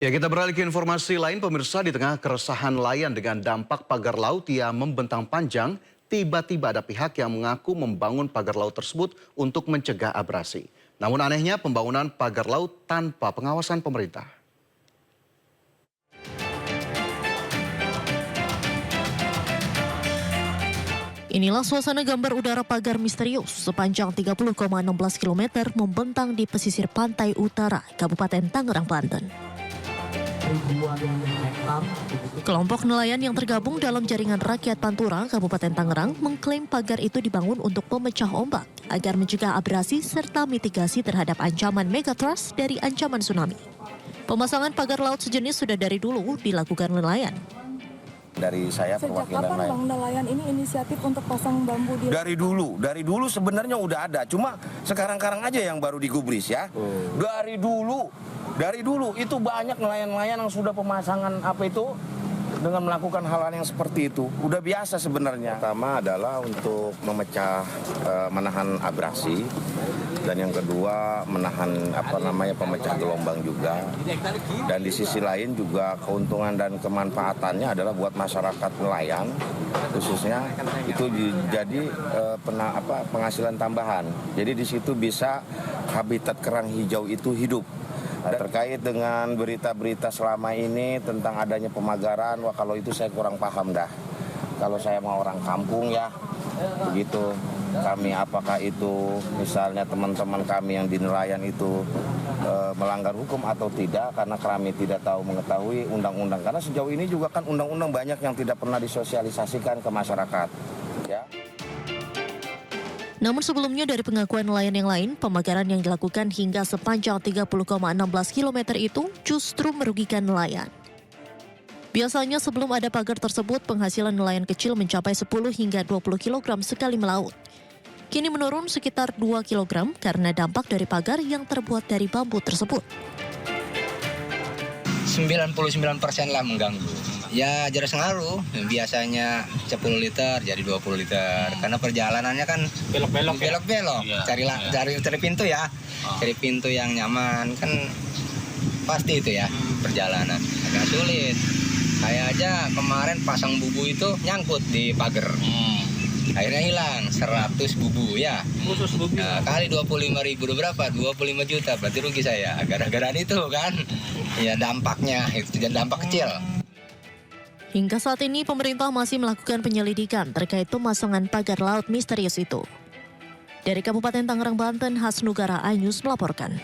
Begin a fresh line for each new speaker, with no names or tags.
Ya, kita beralih ke informasi lain, pemirsa. Di tengah keresahan nelayan dengan dampak pagar laut yang membentang panjang, tiba-tiba ada pihak yang mengaku membangun pagar laut tersebut untuk mencegah abrasi. Namun anehnya pembangunan pagar laut tanpa pengawasan pemerintah.
Inilah suasana gambar udara pagar misterius sepanjang 30,16 km membentang di pesisir pantai utara Kabupaten Tangerang, Banten. Kelompok nelayan yang tergabung dalam jaringan rakyat Pantura, Kabupaten Tangerang, mengklaim pagar itu dibangun untuk pemecah ombak agar mencegah abrasi serta mitigasi terhadap ancaman megatrust dari ancaman tsunami. Pemasangan pagar laut sejenis sudah dari dulu dilakukan nelayan.
Dari saya
Sejak
perwakilan
kapan Bang nelayan ini inisiatif untuk pasang bambu di...
Dari dulu sebenarnya udah ada, cuma sekarang-karang aja yang baru digubris ya. Dari dulu itu banyak nelayan-nelayan yang sudah pemasangan apa itu dengan melakukan hal-hal yang seperti itu. Udah biasa sebenarnya. Pertama adalah untuk memecah, menahan abrasi, dan yang kedua menahan pemecah gelombang juga. Dan di sisi lain juga keuntungan dan kemanfaatannya adalah buat masyarakat nelayan khususnya itu jadi penghasilan tambahan. Jadi di situ bisa habitat kerang hijau itu hidup. Terkait dengan berita-berita selama ini tentang adanya pemagaran, wah kalau itu saya kurang paham dah. Kalau saya mau orang kampung ya, begitu. Kami apakah itu misalnya teman-teman kami yang di nelayan itu melanggar hukum atau tidak, karena kami tidak tahu mengetahui undang-undang. Karena sejauh ini juga kan undang-undang banyak yang tidak pernah disosialisasikan ke masyarakat. Ya.
Namun sebelumnya dari pengakuan nelayan yang lain, pemagaran yang dilakukan hingga sepanjang 30,16 km itu justru merugikan nelayan. Biasanya sebelum ada pagar tersebut, penghasilan nelayan kecil mencapai 10 hingga 20 kg sekali melaut. Kini menurun sekitar 2 kg karena dampak dari pagar yang terbuat dari bambu tersebut.
99% lah mengganggu. Ya jelas ngaruh, biasanya 10 liter jadi 20 liter. Karena perjalanannya kan belok-belok. Ya? Cari pintu ya. Cari pintu yang nyaman kan pasti itu ya perjalanan. Agak sulit. Saya aja kemarin pasang bubu itu nyangkut di pagar. Akhirnya hilang 100 bubu ya.
Khusus bubu.
Nah, kali 25.000 berapa? 25 juta. Berarti rugi saya. Gara-gara itu kan. Ya dampaknya itu dampak kecil.
Hingga saat ini pemerintah masih melakukan penyelidikan terkait pemasangan pagar laut misterius itu. Dari Kabupaten Tangerang, Banten, Hasnugara iNews melaporkan.